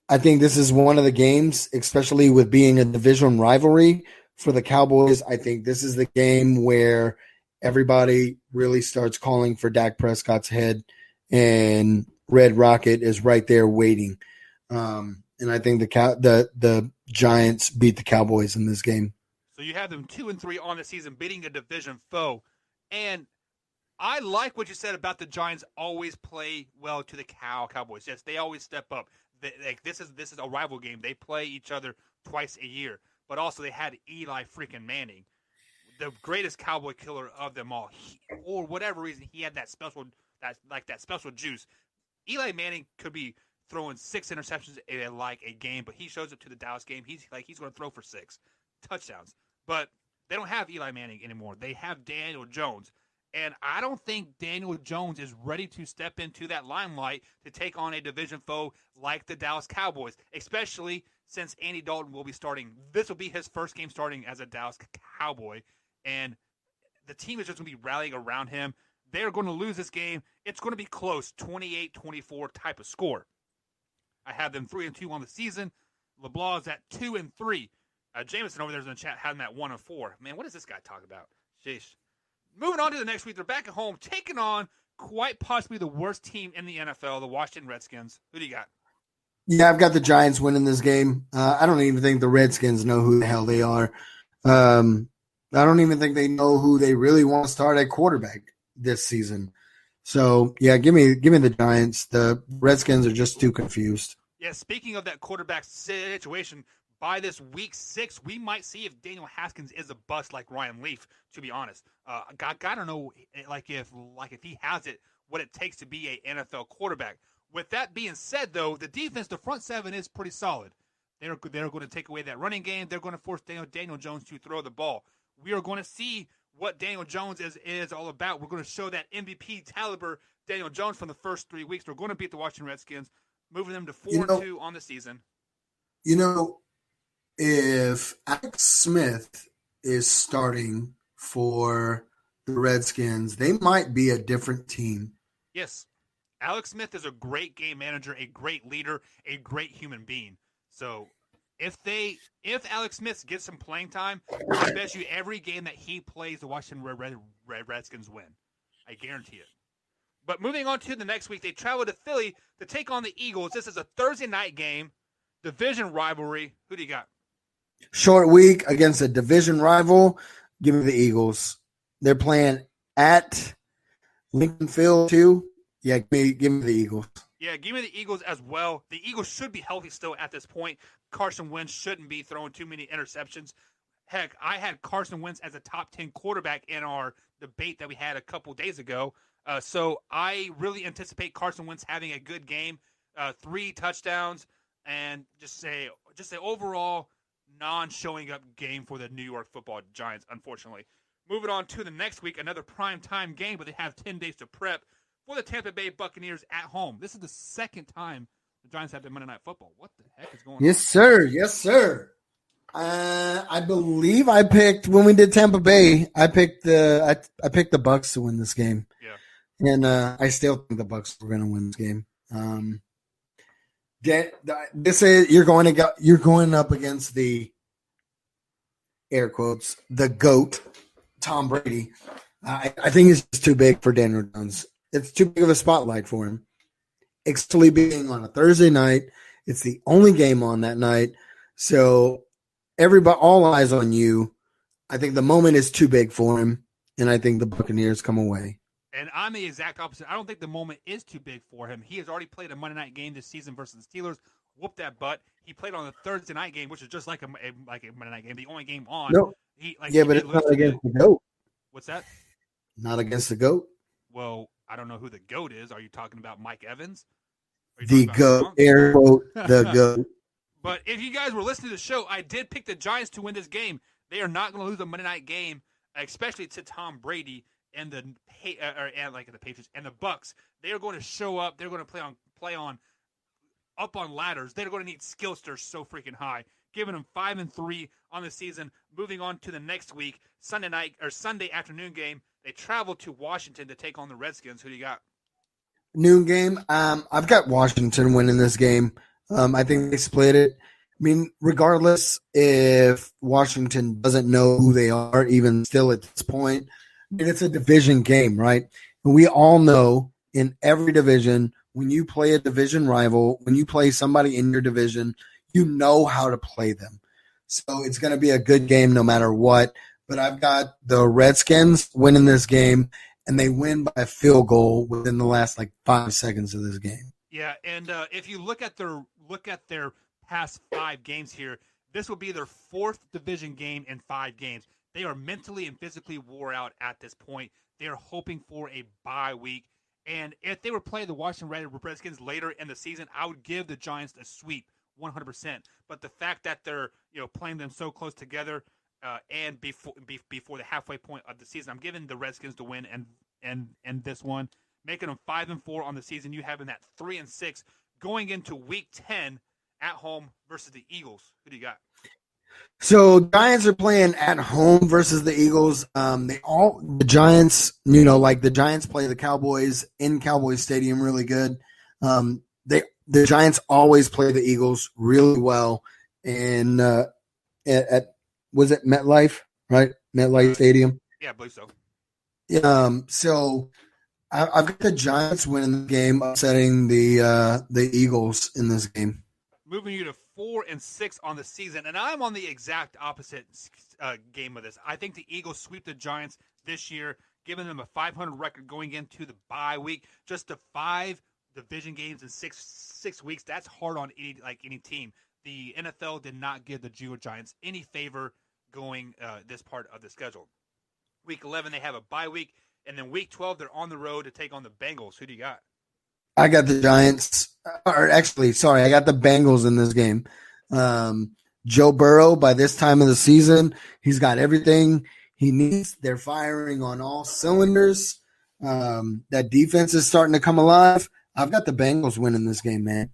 I think this is one of the games, especially with being a division rivalry for the Cowboys. I think this is the game where everybody really starts calling for Dak Prescott's head, and Red Rocket is right there waiting. And I think the Giants beat the Cowboys in this game. So you have them 2-3 on the season, beating a division foe. And I like what you said about the Giants always play well to the Cowboys. Yes, they always step up. This is a rival game. They play each other twice a year. But also they had Eli freaking Manning, the greatest Cowboy killer of them all. For whatever reason, he had that special juice. Eli Manning could be throwing 6 interceptions in like a game, but he shows up to the Dallas game. He's going to throw for 6 touchdowns. But they don't have Eli Manning anymore. They have Daniel Jones. And I don't think Daniel Jones is ready to step into that limelight to take on a division foe like the Dallas Cowboys, especially since Andy Dalton will be starting. This will be his first game starting as a Dallas Cowboy. And the team is just going to be rallying around him. they're going to lose this game. It's going to be close, 28-24 type of score. I have them 3-2 on the season. LeBlanc is at 2-3. Jameson over there in the chat had them at 1-4. Man, what is this guy talking about? Sheesh. Moving on to the next week, they're back at home, taking on quite possibly the worst team in the NFL, the Washington Redskins. Who do you got? Yeah, I've got the Giants winning this game. I don't even think the Redskins know who the hell they are. I don't even think they know who they really want to start at quarterback this season. So, yeah, give me the Giants. The Redskins are just too confused. Yeah, speaking of that quarterback situation, by this week 6, we might see if Daniel Haskins is a bust like Ryan Leaf, to be honest. I don't know if he has it, what it takes to be a NFL quarterback. With that being said, though, the defense, the front seven is pretty solid. They're going to take away that running game. They're going to force Daniel Jones to throw the ball. We are going to see what Daniel Jones is all about. We're going to show that MVP caliber Daniel Jones from the first 3 weeks. We're going to beat the Washington Redskins, moving them to 4-2 on the season. If Alex Smith is starting for the Redskins, they might be a different team. Yes. Alex Smith is a great game manager, a great leader, a great human being. So if Alex Smith gets some playing time, I bet you every game that he plays, the Washington Redskins win. I guarantee it. But moving on to the next week, they travel to Philly to take on the Eagles. This is a Thursday night game, division rivalry. Who do you got? Short week against a division rival. Give me the Eagles. They're playing at Lincoln Field too. Yeah, give me the Eagles. Yeah, give me the Eagles as well. The Eagles should be healthy still at this point. Carson Wentz shouldn't be throwing too many interceptions. Heck, I had Carson Wentz as a top 10 quarterback in our debate that we had a couple days ago. So I really anticipate Carson Wentz having a good game, 3 touchdowns, and just say overall non-showing up game for the New York Football Giants, unfortunately. Moving on to the next week, another primetime game, but they have 10 days to prep for the Tampa Bay Buccaneers at home. This is the second time the Giants have their Monday Night Football. What the heck is going on? Yes, sir. Yes, sir. I believe I picked when we did Tampa Bay. I picked the Bucs to win this game. Yeah, and I still think the Bucs were going to win this game. This is you're going up against the air quotes the GOAT, Tom Brady. I think it's just too big for Daniel Jones. It's too big of a spotlight for him. Especially being on a Thursday night. It's the only game on that night. So all eyes on you. I think the moment is too big for him, and I think the Buccaneers come away. And I'm the exact opposite. I don't think the moment is too big for him. He has already played a Monday night game this season versus the Steelers. Whooped that butt. He played on the Thursday night game, which is just like a Monday night game, the only game on. No. But it's not against the GOAT. What's that? Not against the GOAT. Well, I don't know who the GOAT is. Are you talking about Mike Evans? The GOAT, air quote, the GOAT. But if you guys were listening to the show, I did pick the Giants to win this game. They are not going to lose a Monday night game, especially to Tom Brady and the Patriots and the Bucks. They are going to show up. They're going to play on up on ladders. They're going to need skillsters so freaking high. Giving them 5-3 on the season. Moving on to the next week, Sunday afternoon game. They travel to Washington to take on the Redskins. Who do you got? Noon game. I've got Washington winning this game. I think they split it. I mean, regardless if Washington doesn't know who they are, even still at this point, I mean, it's a division game, right? And we all know in every division, when you play a division rival, when you play somebody in your division, you know how to play them. So it's going to be a good game no matter what. But I've got the Redskins winning this game, and they win by a field goal within the last 5 seconds of this game. Yeah, and if you look at their past 5 games here, this will be their 4th division game in 5 games. They are mentally and physically wore out at this point. They are hoping for a bye week. And if they were playing the Washington Redskins later in the season, I would give the Giants a sweep 100%. But the fact that they're playing them so close together and before the halfway point of the season, I'm giving the Redskins to win and this one, making them 5-4 on the season. You having that 3-6 going into Week 10 at home versus the Eagles. Who do you got? So Giants are playing at home versus the Eagles. The Giants, like the Giants play the Cowboys in Cowboys Stadium really good. The Giants always play the Eagles really well, and was it MetLife, right? MetLife Stadium. Yeah, I believe so. So I've got the Giants winning the game, upsetting the Eagles in this game. Moving you to 4-6 on the season, and I'm on the exact opposite game of this. I think the Eagles sweep the Giants this year, giving them a 500 record going into the bye week. Just the 5 division games in six weeks. That's hard on any team. The NFL did not give the Giants any favor going this part of the schedule. Week 11 they have a bye week, and then week 12 they're on the road to take on the Bengals. Who do you got? I got the Giants, I got the Bengals in this game. Joe Burrow, by this time of the season, he's got everything he needs. They're firing on all cylinders. That defense is starting to come alive. I've got the Bengals winning this game, man.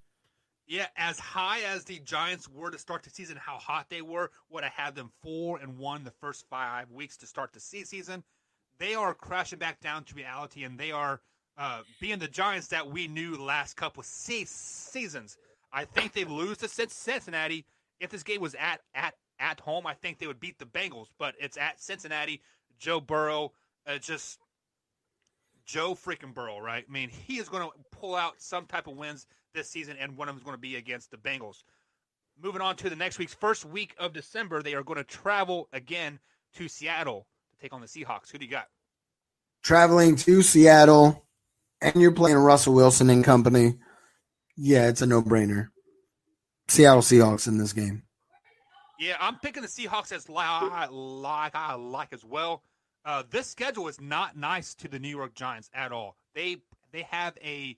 Yeah, as high as the Giants were to start the season, how hot they were, would have had them 4-1 the first 5 weeks to start the season. They are crashing back down to reality, and they are being the Giants that we knew the last couple of seasons. I think they lose to Cincinnati. If this game was at home, I think they would beat the Bengals. But it's at Cincinnati. Joe Burrow, just Joe freaking Burrow, right? I mean, he is going to pull out some type of wins this season, and one of them is going to be against the Bengals. Moving on to the next week's first week of December, they are going to travel again to Seattle to take on the Seahawks. Who do you got? Traveling to Seattle, and you're playing Russell Wilson and company. Yeah, it's a no-brainer. Seattle Seahawks in this game. Yeah, I'm picking the Seahawks as I like as well. This schedule is not nice to the New York Giants at all. They have a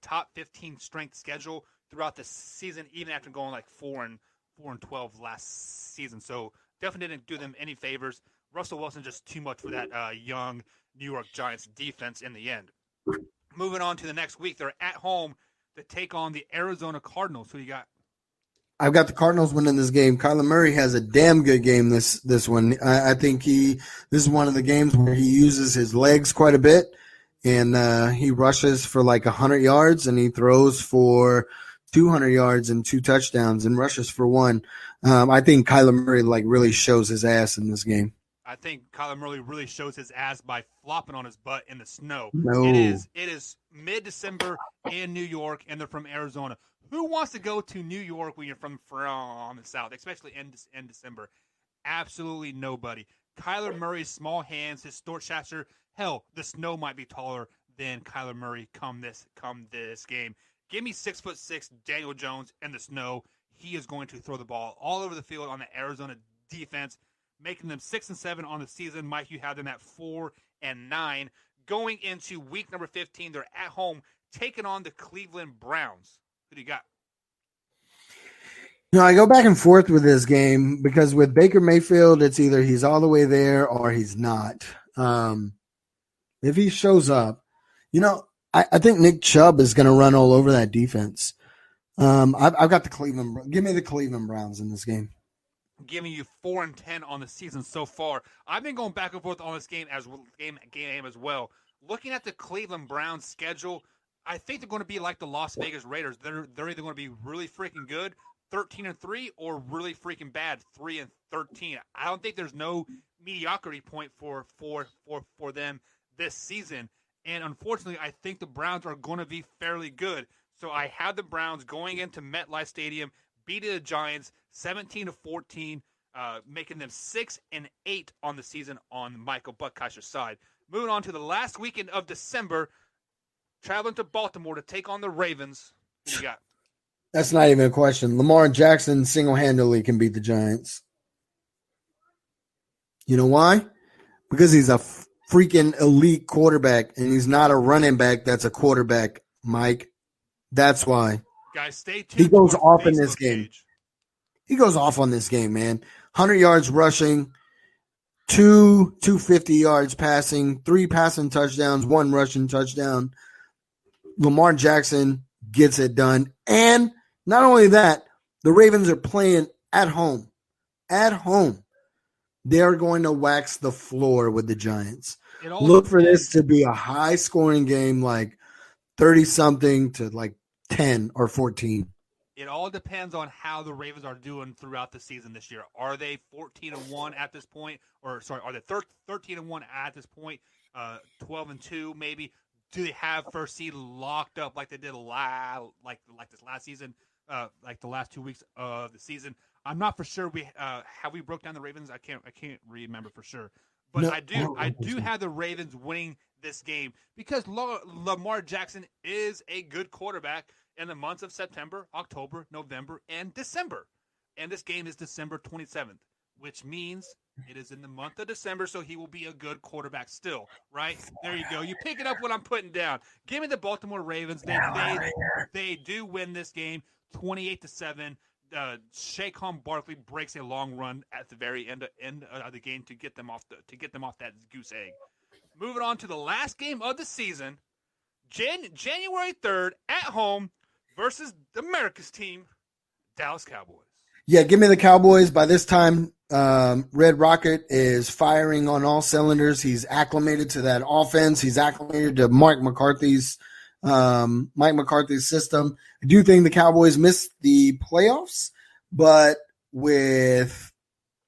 top 15 strength schedule throughout the season, even after going like 4-12 last season. So definitely didn't do them any favors. Russell Wilson just too much for that young New York Giants defense in the end. Moving on to the next week, they're at home to take on the Arizona Cardinals. Who you got? I've got the Cardinals winning this game. Kyler Murray has a damn good game this one. I think this is one of the games where he uses his legs quite a bit, and he rushes for like 100 yards, and he throws for 200 yards and 2 touchdowns and rushes for 1. I think Kyler Murray really shows his ass in this game. I think Kyler Murray really shows his ass by flopping on his butt in the snow. No. It is mid-December in New York, and they're from Arizona. Who wants to go to New York when you're from the South, especially in December? Absolutely nobody. Kyler Murray's small hands, his short stature, hell, the snow might be taller than Kyler Murray come this game. Give me 6'6" Daniel Jones in the snow. He is going to throw the ball all over the field on the Arizona defense, making them 6-7 on the season. Mike, you have them at 4-9. Going into week number 15, they're at home taking on the Cleveland Browns. Who do you got? I go back and forth with this game because with Baker Mayfield, it's either he's all the way there or he's not. If he shows up, I think Nick Chubb is going to run all over that defense. I've got the Cleveland. Give me the Cleveland Browns in this game. Giving you 4-10 on the season so far. I've been going back and forth on this game as well. Looking at the Cleveland Browns schedule, I think they're going to be like the Las Vegas Raiders. They're either going to be really freaking good, 13-3, or really freaking bad, 3-13. I don't think there's no mediocrity point for them this season. And unfortunately, I think the Browns are going to be fairly good. So I have the Browns going into MetLife Stadium, beating the Giants 17-14, making them 6-8 on the season on Michael Buckheischer's side. Moving on to the last weekend of December, traveling to Baltimore to take on the Ravens. Who you got? That's not even a question. Lamar Jackson single-handedly can beat the Giants. You know why? Because he's a freaking elite quarterback, and he's not a running back that's a quarterback, Mike. That's why. Guys, stay tuned. He goes off in this game. He goes off on this game, man. 100 yards rushing, 250 yards passing, 3 passing touchdowns, 1 rushing touchdown. Lamar Jackson gets it done. And not only that, the Ravens are playing at home. at home, they are going to wax the floor with the Giants. It all Look for this depends. to be a high scoring game, like 30 something to like 10 or 14. It all depends on how the Ravens are doing throughout the season this year. Are they 14-1 at this point, or sorry, are they 13-1 at this point? 12-2 maybe. Do they have first seed locked up like they did like this last season, like the last 2 weeks of the season? I'm not for sure. Have we broke down the Ravens? I can't remember for sure. But No, I do have the Ravens winning this game because Lamar Jackson is a good quarterback in the months of September, October, November, and December. And this game is December 27th, which means it is in the month of December, so he will be a good quarterback still, right? There you go. You picking up what I'm putting down. Give me the Baltimore Ravens. They do win this game 28-7. Saquon Barkley breaks a long run at the very end of the game to get them off that goose egg. Moving on to the last game of the season, January 3rd at home versus America's team, Dallas Cowboys. Yeah, give me the Cowboys. By this time, Red Rocket is firing on all cylinders. He's acclimated to that offense. He's acclimated to Mike McCarthy's system. I do think the Cowboys missed the playoffs, but with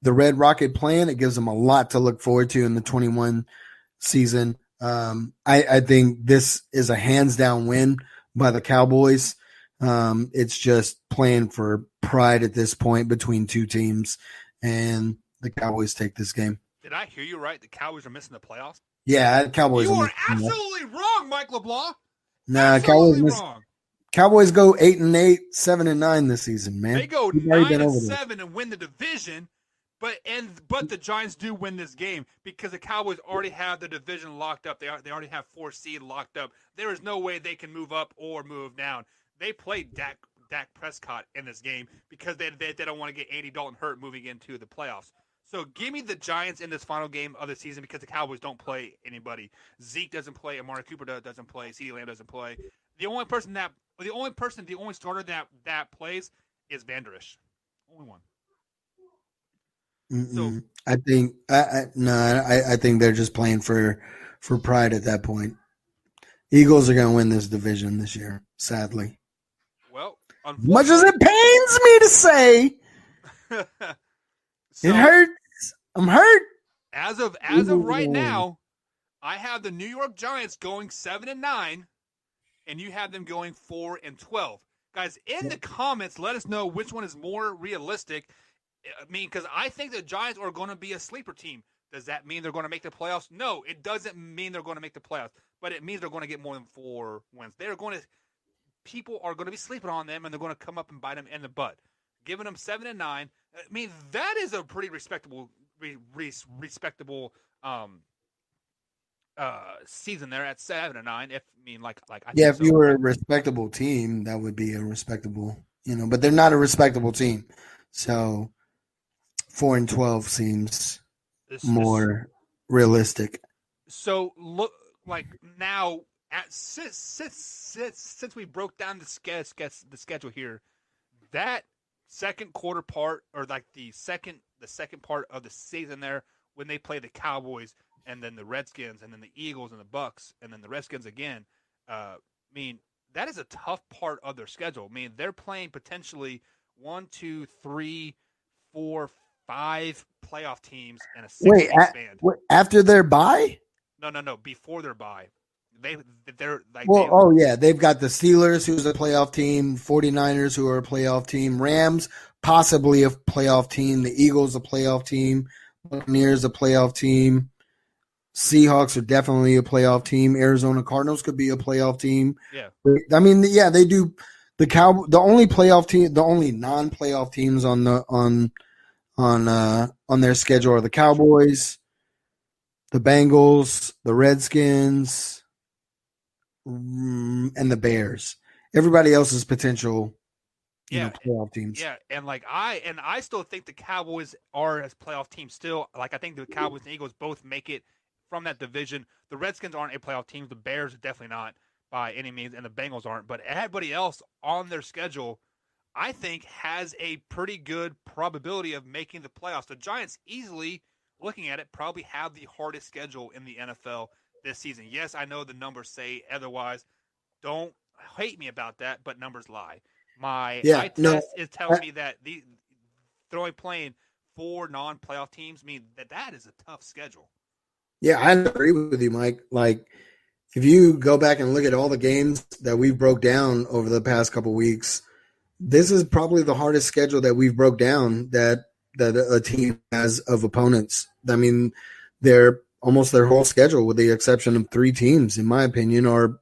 the Red Rocket plan, it gives them a lot to look forward to in the 21 season. I think this is a hands down win by the Cowboys. It's just playing for pride at this point between two teams, and the Cowboys take this game. Did I hear you right? The Cowboys are missing the playoffs? Yeah, Cowboys. You are absolutely wrong, Mike LeBlanc. Nah, Cowboys go 8-8, 7-9 this season, man. They go 9-7 and win the division, but the Giants do win this game because the Cowboys already have the division locked up. They already have 4 seed locked up. There is no way they can move up or move down. They played Dak Prescott in this game because they don't want to get Andy Dalton hurt moving into the playoffs. So give me the Giants in this final game of the season because the Cowboys don't play anybody. Zeke doesn't play. Amari Cooper doesn't play. CeeDee Lamb doesn't play. The only starter that plays is Van Der Esch. Only one. So I think they're just playing for pride at that point. Eagles are going to win this division this year, sadly. Well, much as it pains me to say, it hurts. I'm hurt. As of right now, I have the New York Giants going 7-9, and you have them going 4-12. Guys, in the comments, let us know which one is more realistic. I mean, because I think the Giants are going to be a sleeper team. Does that mean they're going to make the playoffs? No, it doesn't mean they're going to make the playoffs, but it means they're going to get more than 4 wins. People are going to be sleeping on them, and they're going to come up and bite them in the butt. Giving them 7-9. I mean, that is a pretty respectable season there at 7-9. If you were a respectable team, that would be a respectable, but they're not a respectable team. So 4-12 seems more realistic. So look, like now, since we broke down the schedule here, that second quarter part, or like the second part of the season there, when they play the Cowboys and then the Redskins and then the Eagles and the Bucks and then the Redskins again, I mean, that is a tough part of their schedule. I mean, they're playing potentially 1, 2, 3, 4, 5 playoff teams and a 6 span. After their bye? No, before their bye. They've got the Steelers, who's a playoff team, 49ers, who are a playoff team, Rams, possibly a playoff team, the Eagles, a playoff team, Buccaneers, a playoff team, Seahawks are definitely a playoff team, Arizona Cardinals could be a playoff team. Yeah. I mean, yeah, they do. The only playoff team, the only non-playoff teams on their schedule are the Cowboys, the Bengals, the Redskins, and the Bears. Everybody else is potential, playoff teams. Yeah, and I still think the Cowboys are a playoff team still. Like, I think the Cowboys and Eagles both make it from that division. The Redskins aren't a playoff team. The Bears are definitely not by any means, and the Bengals aren't. But everybody else on their schedule, I think, has a pretty good probability of making the playoffs. The Giants easily, looking at it, probably have the hardest schedule in the NFL this season. Yes, I know the numbers say otherwise. Don't hate me about that, but numbers lie. My eye test is telling me that they're playing 4 non-playoff teams. I mean, that is a tough schedule. Yeah, I agree with you, Mike. Like, if you go back and look at all the games that we've broke down over the past couple weeks, this is probably the hardest schedule that we've broke down that a team has of opponents. I mean, they're almost their whole schedule, with the exception of 3 teams, in my opinion, are,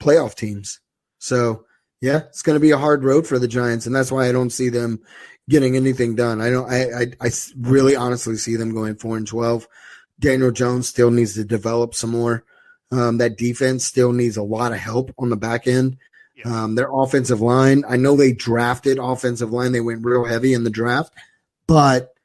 playoff teams. So, yeah, it's going to be a hard road for the Giants, and that's why I don't see them getting anything done. I really honestly see them going 4-12. Daniel Jones still needs to develop some more. That defense still needs a lot of help on the back end. Yeah. Their offensive line, I know they drafted offensive line. They went real heavy in the draft, but,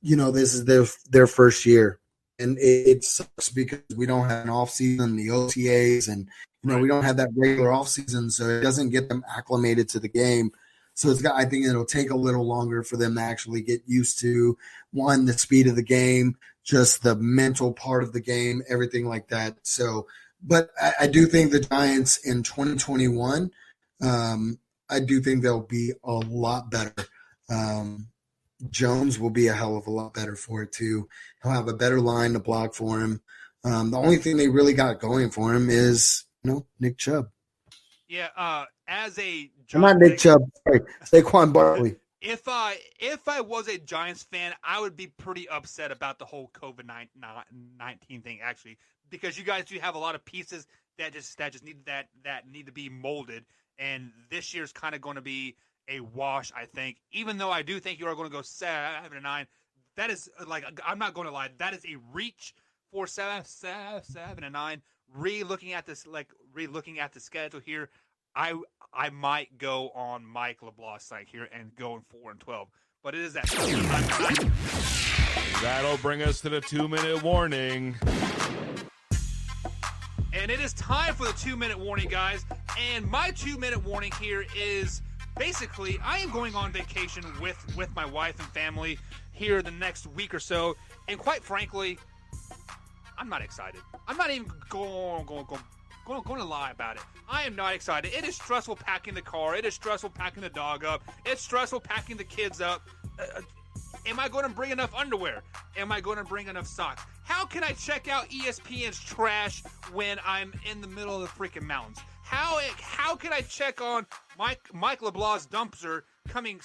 this is their first year. And it sucks because we don't have an offseason, the OTAs, and, we don't have that regular offseason, so it doesn't get them acclimated to the game. So I think it'll take a little longer for them to actually get used to, one, the speed of the game, just the mental part of the game, everything like that. So, but I do think the Giants in 2021, I do think they'll be a lot better. Jones will be a hell of a lot better for it too. He'll have a better line to block for him. The only thing they really got going for him is, Nick Chubb. Yeah, as a not Nick Chubb, sorry, Saquon Barkley. If I was a Giants fan, I would be pretty upset about the whole COVID-19 thing, actually, because you guys do have a lot of pieces that just need to be molded, and this year's kind of going to be a wash, I think. Even though I do think you are going to go 7-9, that is, like, I'm not going to lie, that is a reach for 7-9. Re-looking at the schedule here, I might go on Mike LeBlanc's side here and going 4-12, but it is that. That'll bring us to the 2-minute warning. And it is time for the 2-minute warning, guys. And my 2-minute warning here is basically I am going on vacation with my wife and family here the next week or so, and quite frankly, I'm not excited. I'm not even going to lie about it. I am not excited. It is stressful packing the car. It is stressful packing the dog up. It's stressful packing the kids up. Am I going to bring enough underwear? Am I going to bring enough socks? How can I check out ESPN's trash when I'm in the middle of the freaking mountains? How can I check on Mike LeBlanc's dumpster coming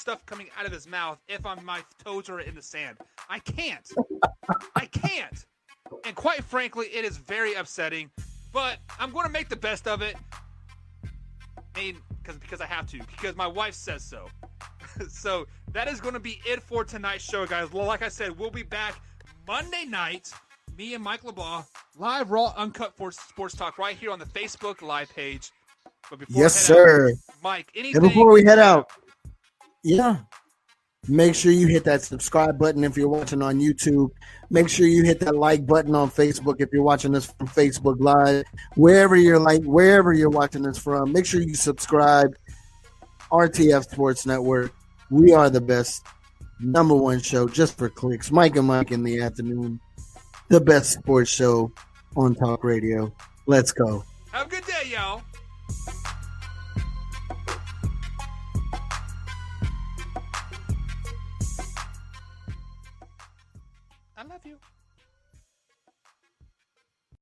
out of his mouth if my toes are in the sand? I can't. I can't. And quite frankly, it is very upsetting. But I'm going to make the best of it. I mean, because I have to. Because my wife says so. So that is going to be it for tonight's show, guys. Well, like I said, we'll be back Monday night. Me and Mike LeBlanc, live, raw, uncut for Sports Talk right here on the Facebook Live page. But before yes, sir. Out, Mike, anything? And before we head out, make sure you hit that subscribe button if you're watching on YouTube. Make sure you hit that like button on Facebook if you're watching this from Facebook Live. Wherever you're watching this from, make sure you subscribe. RTF Sports Network. We are the best #1 show just for clicks. Mike and Mike in the afternoon. The best sports show on talk radio. Let's go. Have a good day, y'all.